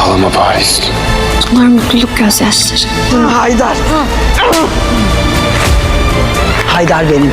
Ağlama Paris. Bunlar mutluluk gözyaşları. Haydar. Haydar benim.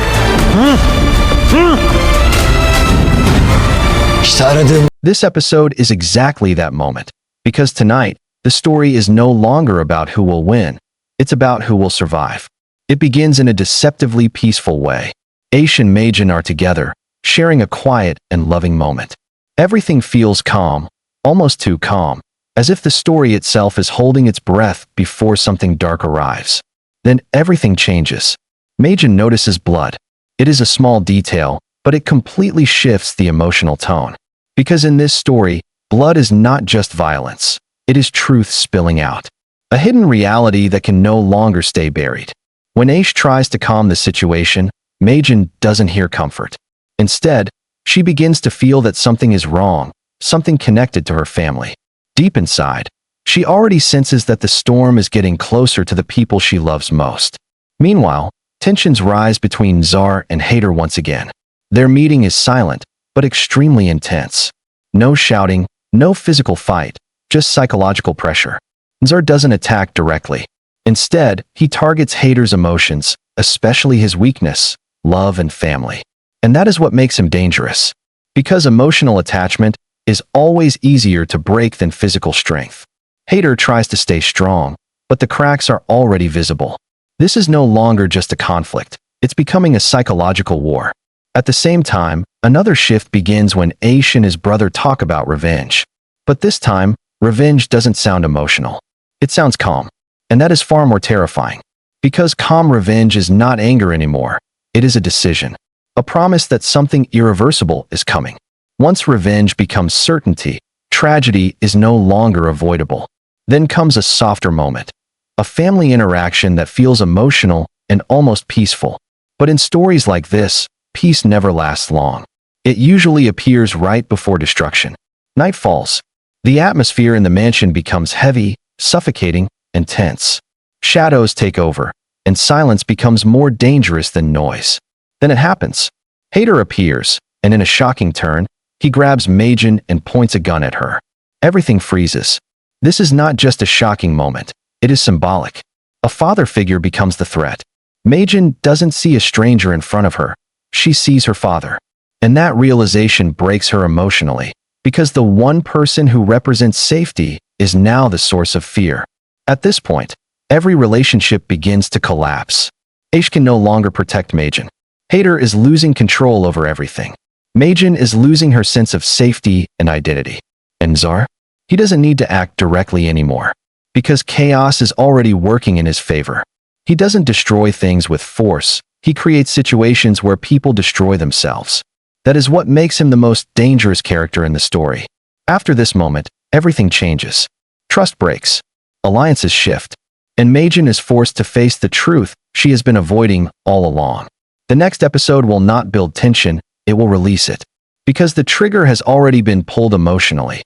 İşte aradığım. This episode is exactly that moment, because tonight, the story is no longer about who will win, it's about who will survive. It begins in a deceptively peaceful way. Ateş and Mercan are together, sharing a quiet and loving moment. Everything feels calm, almost too calm, as if the story itself is holding its breath before something dark arrives. Then everything changes. Mercan notices blood. It is a small detail, but it completely shifts the emotional tone. Because in this story, blood is not just violence. It is truth spilling out. A hidden reality that can no longer stay buried. When Ateş tries to calm the situation, Mercan doesn't hear comfort. Instead, she begins to feel that something is wrong, something connected to her family. Deep inside, she already senses that the storm is getting closer to the people she loves most. Meanwhile, tensions rise between Zar and Hader once again. Their meeting is silent, but extremely intense. No shouting, no physical fight, just psychological pressure. Zar doesn't attack directly. Instead, he targets Hader's emotions, especially his weakness, love and family. And that is what makes him dangerous. Because emotional attachment is always easier to break than physical strength. Hader tries to stay strong, but the cracks are already visible. This is no longer just a conflict, it's becoming a psychological war. At the same time, another shift begins when Ateş and his brother talk about revenge. But this time, revenge doesn't sound emotional. It sounds calm. And that is far more terrifying. Because calm revenge is not anger anymore, it is a decision. A promise that something irreversible is coming. Once revenge becomes certainty, tragedy is no longer avoidable. Then comes a softer moment. A family interaction that feels emotional and almost peaceful. But in stories like this, peace never lasts long. It usually appears right before destruction. Night falls. The atmosphere in the mansion becomes heavy, suffocating, and tense. Shadows take over, and silence becomes more dangerous than noise. Then it happens. Hader appears, and in a shocking turn, he grabs Mercan and points a gun at her. Everything freezes. This is not just a shocking moment, it is symbolic. A father figure becomes the threat. Mercan doesn't see a stranger in front of her. She sees her father. And that realization breaks her emotionally, because the one person who represents safety is now the source of fear. At this point, every relationship begins to collapse. Ateş can no longer protect Mercan. Hader is losing control over everything. Mercan is losing her sense of safety and identity. And Zar? He doesn't need to act directly anymore. Because chaos is already working in his favor. He doesn't destroy things with force. He creates situations where people destroy themselves. That is what makes him the most dangerous character in the story. After this moment, everything changes. Trust breaks. Alliances shift. And Mercan is forced to face the truth she has been avoiding all along. The next episode will not build tension, it will release it. Because the trigger has already been pulled emotionally.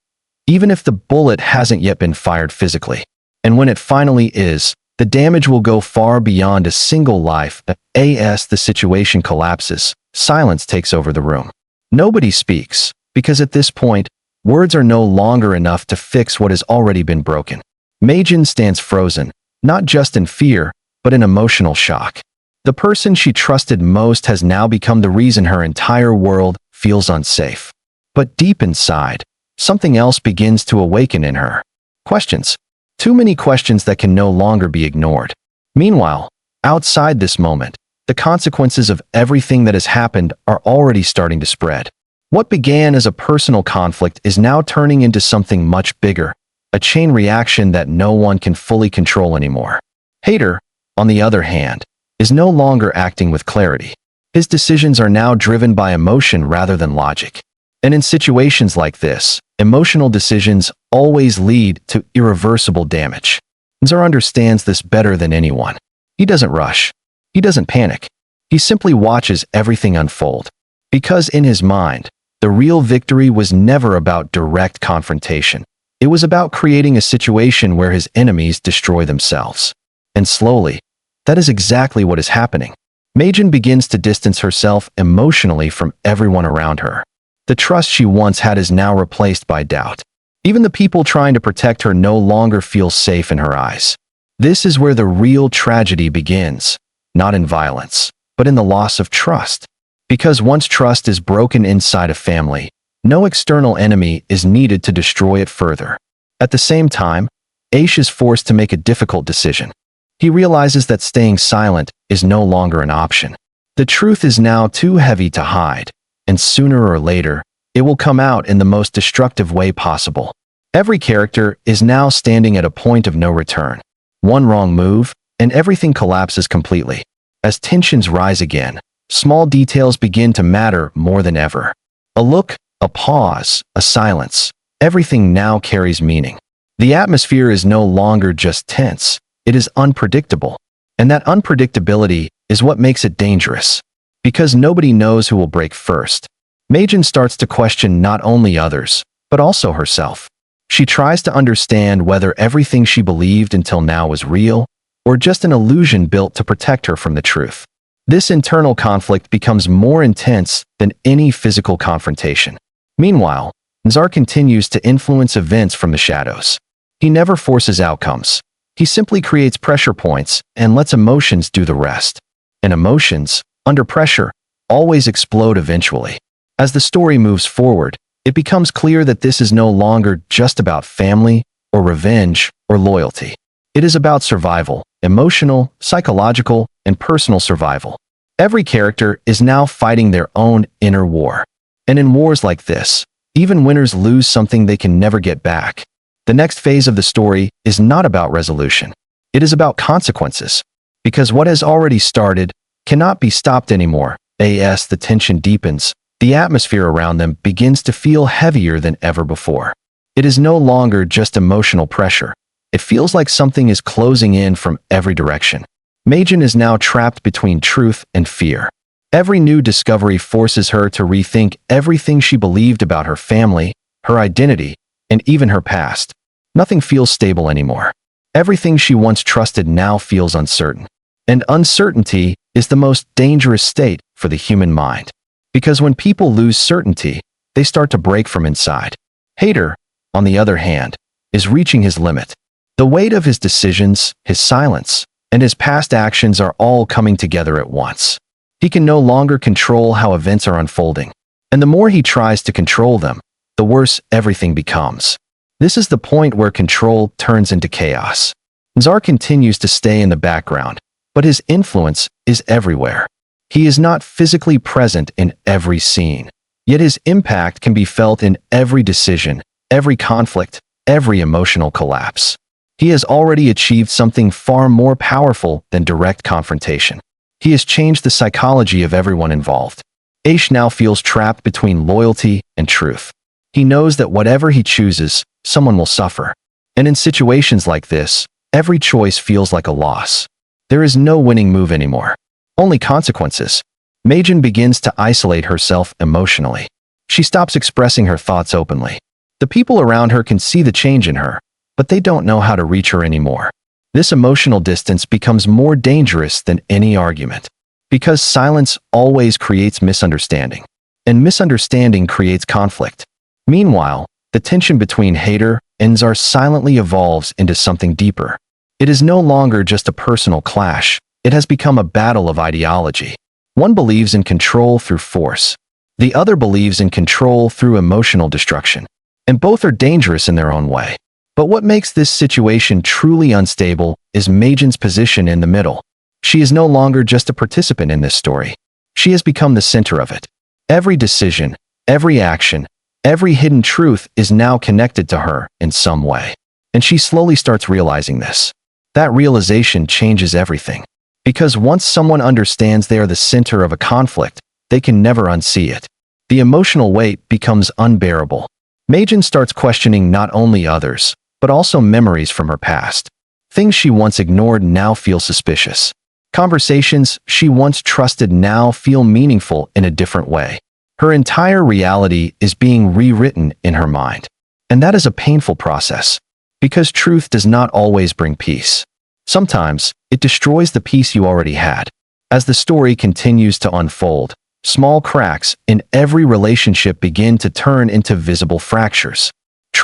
Even if the bullet hasn't yet been fired physically. And when it finally is, the damage will go far beyond a single life. As the situation collapses, silence takes over the room. Nobody speaks, because at this point, words are no longer enough to fix what has already been broken. Mercan stands frozen, not just in fear, but in emotional shock. The person she trusted most has now become the reason her entire world feels unsafe. But deep inside, something else begins to awaken in her. Questions. Too many questions that can no longer be ignored. Meanwhile, outside this moment, the consequences of everything that has happened are already starting to spread. What began as a personal conflict is now turning into something much bigger, a chain reaction that no one can fully control anymore. Hader, on the other hand, is no longer acting with clarity. His decisions are now driven by emotion rather than logic. And in situations like this, emotional decisions always lead to irreversible damage. Zar understands this better than anyone. He doesn't rush. He doesn't panic. He simply watches everything unfold. Because in his mind, the real victory was never about direct confrontation. It was about creating a situation where his enemies destroy themselves. And slowly, that is exactly what is happening. Mercan begins to distance herself emotionally from everyone around her. The trust she once had is now replaced by doubt. Even the people trying to protect her no longer feel safe in her eyes. This is where the real tragedy begins, not in violence, but in the loss of trust. Because once trust is broken inside a family, no external enemy is needed to destroy it further. At the same time, Ateş is forced to make a difficult decision. He realizes that staying silent is no longer an option. The truth is now too heavy to hide, and sooner or later, it will come out in the most destructive way possible. Every character is now standing at a point of no return. One wrong move, and everything collapses completely. As tensions rise again, small details begin to matter more than ever. A look, a pause, a silence, everything now carries meaning. The atmosphere is no longer just tense, it is unpredictable. And that unpredictability is what makes it dangerous. Because nobody knows who will break first. Mercan starts to question not only others, but also herself. She tries to understand whether everything she believed until now was real, or just an illusion built to protect her from the truth. This internal conflict becomes more intense than any physical confrontation. Meanwhile, Nazar continues to influence events from the shadows. He never forces outcomes. He simply creates pressure points and lets emotions do the rest. And emotions, under pressure, always explode eventually. As the story moves forward, it becomes clear that this is no longer just about family, or revenge, or loyalty. It is about survival, emotional, psychological, and personal survival. Every character is now fighting their own inner war. And in wars like this, even winners lose something they can never get back. The next phase of the story is not about resolution. It is about consequences. Because what has already started cannot be stopped anymore. As the tension deepens, the atmosphere around them begins to feel heavier than ever before. It is no longer just emotional pressure. It feels like something is closing in from every direction. Mercan is now trapped between truth and fear. Every new discovery forces her to rethink everything she believed about her family, her identity, and even her past. Nothing feels stable anymore. Everything she once trusted now feels uncertain. And uncertainty is the most dangerous state for the human mind. Because when people lose certainty, they start to break from inside. Hader, on the other hand, is reaching his limit. The weight of his decisions, his silence, and his past actions are all coming together at once. He can no longer control how events are unfolding. And the more he tries to control them, the worse everything becomes. This is the point where control turns into chaos. Nazar continues to stay in the background, but his influence is everywhere. He is not physically present in every scene, yet his impact can be felt in every decision, every conflict, every emotional collapse. He has already achieved something far more powerful than direct confrontation. He has changed the psychology of everyone involved. Ateş now feels trapped between loyalty and truth. He knows that whatever he chooses, someone will suffer. And in situations like this, every choice feels like a loss. There is no winning move anymore. Only consequences. Mercan begins to isolate herself emotionally. She stops expressing her thoughts openly. The people around her can see the change in her, but they don't know how to reach her anymore. This emotional distance becomes more dangerous than any argument. Because silence always creates misunderstanding. And misunderstanding creates conflict. Meanwhile, the tension between Hader and Nazar silently evolves into something deeper. It is no longer just a personal clash. It has become a battle of ideology. One believes in control through force. The other believes in control through emotional destruction. And both are dangerous in their own way. But what makes this situation truly unstable is Mercan's position in the middle. She is no longer just a participant in this story. She has become the center of it. Every decision, every action, every hidden truth is now connected to her in some way. And she slowly starts realizing this. That realization changes everything. Because once someone understands they are the center of a conflict, they can never unsee it. The emotional weight becomes unbearable. Mercan starts questioning not only others, but also memories from her past. Things she once ignored now feel suspicious. Conversations she once trusted now feel meaningful in a different way. Her entire reality is being rewritten in her mind. And that is a painful process. Because truth does not always bring peace. Sometimes, it destroys the peace you already had. As the story continues to unfold, small cracks in every relationship begin to turn into visible fractures.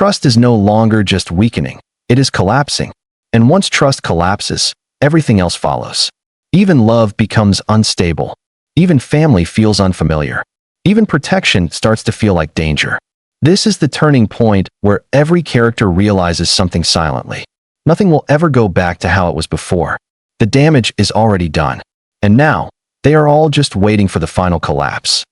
trust is no longer just weakening, it is collapsing. And once trust collapses, everything else follows. Even love becomes unstable. Even family feels unfamiliar. Even protection starts to feel like danger. This is the turning point where every character realizes something silently. Nothing will ever go back to how it was before. The damage is already done. And now, they are all just waiting for the final collapse.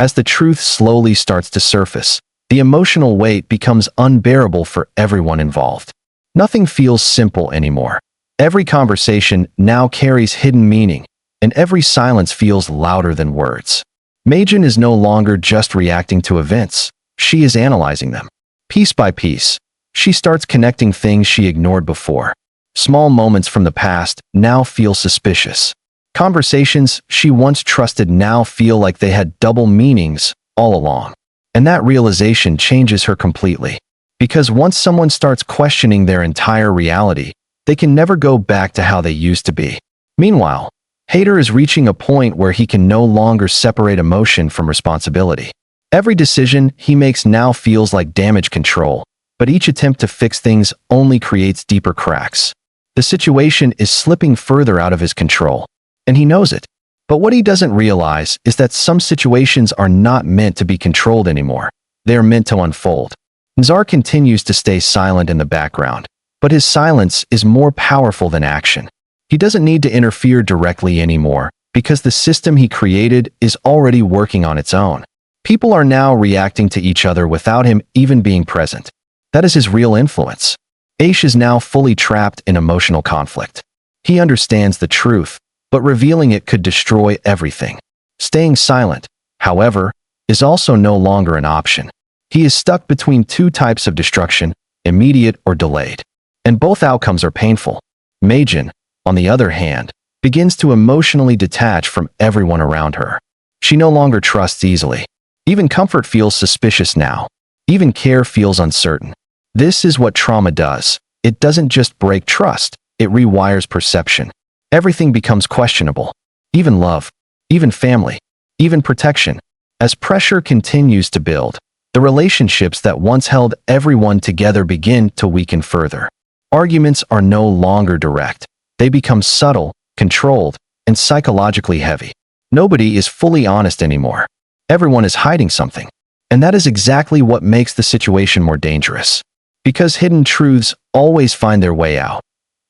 As the truth slowly starts to surface, the emotional weight becomes unbearable for everyone involved. Nothing feels simple anymore. Every conversation now carries hidden meaning, and every silence feels louder than words. Mercan is no longer just reacting to events, she is analyzing them. Piece by piece, she starts connecting things she ignored before. Small moments from the past now feel suspicious. Conversations she once trusted now feel like they had double meanings all along. And that realization changes her completely. Because once someone starts questioning their entire reality, they can never go back to how they used to be. Meanwhile, Ateş is reaching a point where he can no longer separate emotion from responsibility. Every decision he makes now feels like damage control, but each attempt to fix things only creates deeper cracks. The situation is slipping further out of his control, and he knows it. But what he doesn't realize is that some situations are not meant to be controlled anymore. They are meant to unfold. Nazar continues to stay silent in the background, but his silence is more powerful than action. He doesn't need to interfere directly anymore, because the system he created is already working on its own. People are now reacting to each other without him even being present. That is his real influence. Ateş is now fully trapped in emotional conflict. He understands the truth, but revealing it could destroy everything. Staying silent, however, is also no longer an option. He is stuck between two types of destruction, immediate or delayed. And both outcomes are painful. Mercan, on the other hand, begins to emotionally detach from everyone around her. She no longer trusts easily. Even comfort feels suspicious now. Even care feels uncertain. This is what trauma does. It doesn't just break trust, it rewires perception. Everything becomes questionable. Even love, even family, even protection. As pressure continues to build, the relationships that once held everyone together begin to weaken further. Arguments are no longer direct. They become subtle, controlled, and psychologically heavy. Nobody is fully honest anymore. Everyone is hiding something. And that is exactly what makes the situation more dangerous. Because hidden truths always find their way out,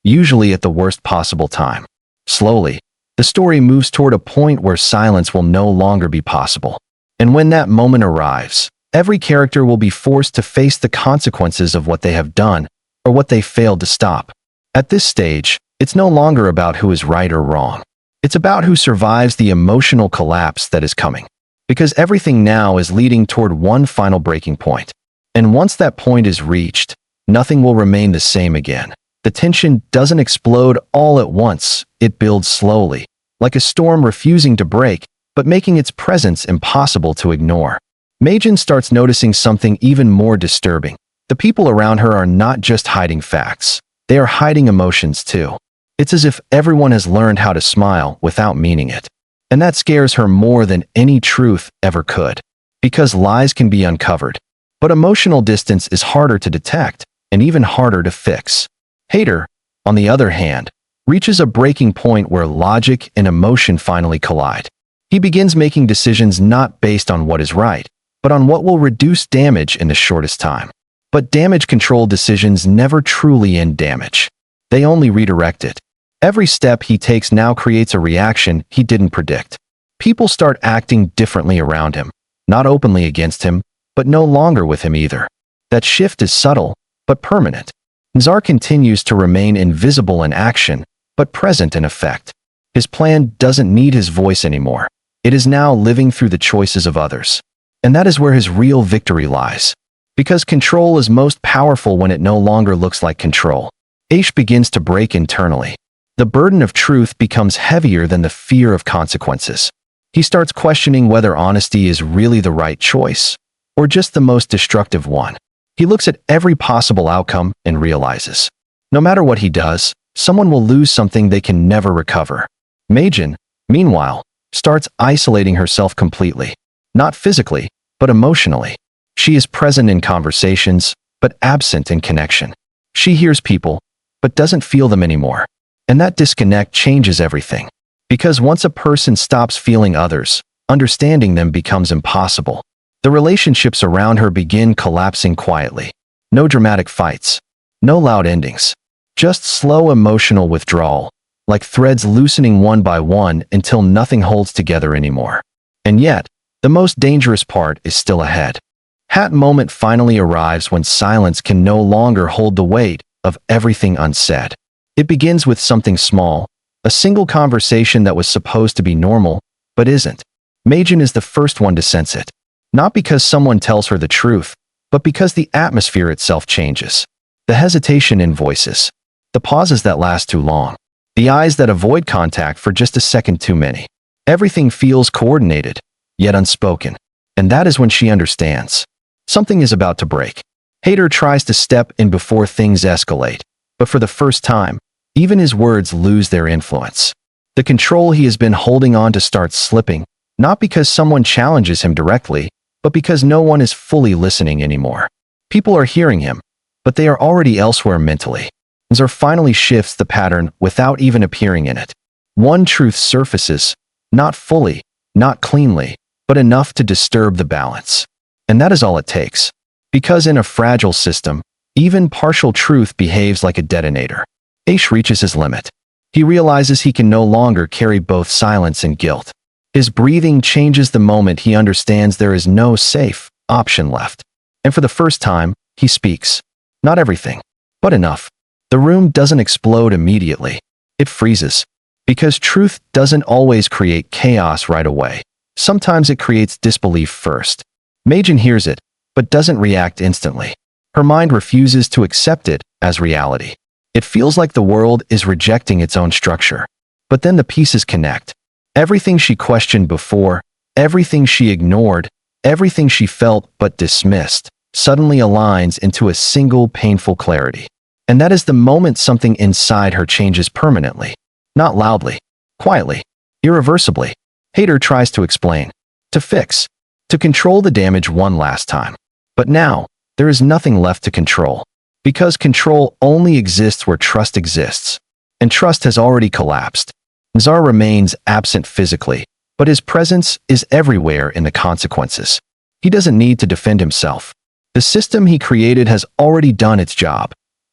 usually at the worst possible time. Slowly, the story moves toward a point where silence will no longer be possible. And when that moment arrives, every character will be forced to face the consequences of what they have done or what they failed to stop. At this stage, it's no longer about who is right or wrong. It's about who survives the emotional collapse that is coming. Because everything now is leading toward one final breaking point. And once that point is reached, nothing will remain the same again. The tension doesn't explode all at once, it builds slowly, like a storm refusing to break, but making its presence impossible to ignore. Mercan starts noticing something even more disturbing. The people around her are not just hiding facts, they are hiding emotions too. It's as if everyone has learned how to smile without meaning it. And that scares her more than any truth ever could. Because lies can be uncovered. But emotional distance is harder to detect, and even harder to fix. Ateş, on the other hand, reaches a breaking point where logic and emotion finally collide. He begins making decisions not based on what is right, but on what will reduce damage in the shortest time. But damage control decisions never truly end damage. They only redirect it. Every step he takes now creates a reaction he didn't predict. People start acting differently around him, not openly against him, but no longer with him either. That shift is subtle, but permanent. Nazar continues to remain invisible in action, but present in effect. His plan doesn't need his voice anymore. It is now living through the choices of others. And that is where his real victory lies. Because control is most powerful when it no longer looks like control. Ateş begins to break internally. The burden of truth becomes heavier than the fear of consequences. He starts questioning whether honesty is really the right choice, or just the most destructive one. He looks at every possible outcome and realizes, no matter what he does, someone will lose something they can never recover. Mercan, meanwhile, starts isolating herself completely. Not physically, but emotionally. She is present in conversations, but but absent in connection. She hears people, but doesn't feel them anymore. And that disconnect changes everything. Because once a person stops feeling others, understanding them becomes impossible. The relationships around her begin collapsing quietly. No dramatic fights. No loud endings. Just slow emotional withdrawal, like threads loosening one by one until nothing holds together anymore. And yet, the most dangerous part is still ahead. That moment finally arrives when silence can no longer hold the weight of everything unsaid. It begins with something small, a single conversation that was supposed to be normal, but isn't. Machen is the first one to sense it. Not because someone tells her the truth, but because the atmosphere itself changes. The hesitation in voices. The pauses that last too long. The eyes that avoid contact for just a second too many. Everything feels coordinated, yet unspoken. And that is when she understands. Something is about to break. Hader tries to step in before things escalate, but for the first time, even his words lose their influence. The control he has been holding on to starts slipping, not because someone challenges him directly, but because no one is fully listening anymore. People are hearing him, but they are already elsewhere mentally. Zar finally shifts the pattern without even appearing in it. One truth surfaces, not fully, not cleanly, but enough to disturb the balance. And that is all it takes. Because in a fragile system, even partial truth behaves like a detonator. Atesh reaches his limit. He realizes he can no longer carry both silence and guilt. His breathing changes the moment he understands there is no safe option left. And for the first time, he speaks. Not everything, but enough. The room doesn't explode immediately. It freezes. Because truth doesn't always create chaos right away. Sometimes it creates disbelief first. Machen hears it, but doesn't react instantly. Her mind refuses to accept it as reality. It feels like the world is rejecting its own structure. But then the pieces connect. Everything she questioned before, everything she ignored, everything she felt but dismissed, suddenly aligns into a single painful clarity. And that is the moment something inside her changes permanently. Not loudly, quietly, irreversibly. Hader tries to explain, to fix, to control the damage one last time. But now, there is nothing left to control. Because control only exists where trust exists. And trust has already collapsed. Zar remains absent physically, but his presence is everywhere in the consequences. He doesn't need to defend himself. The system he created has already done its job.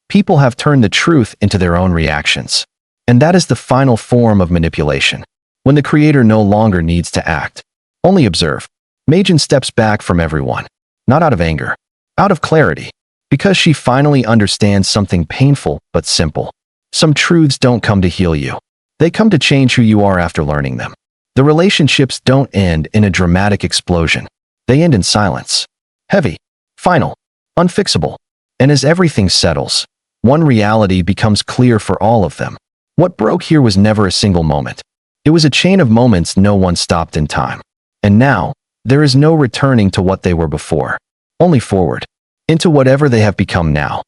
People have turned the truth into their own reactions. And that is the final form of manipulation. When the creator no longer needs to act. Only observe. Machen steps back from everyone. Not out of anger. Out of clarity. Because she finally understands something painful but simple. Some truths don't come to heal you. They come to change who you are after learning them. The relationships don't end in a dramatic explosion. They end in silence. Heavy. Final. Unfixable. And as everything settles, one reality becomes clear for all of them. What broke here was never a single moment. It was a chain of moments no one stopped in time. And now, there is no returning to what they were before. Only forward. Into whatever they have become now.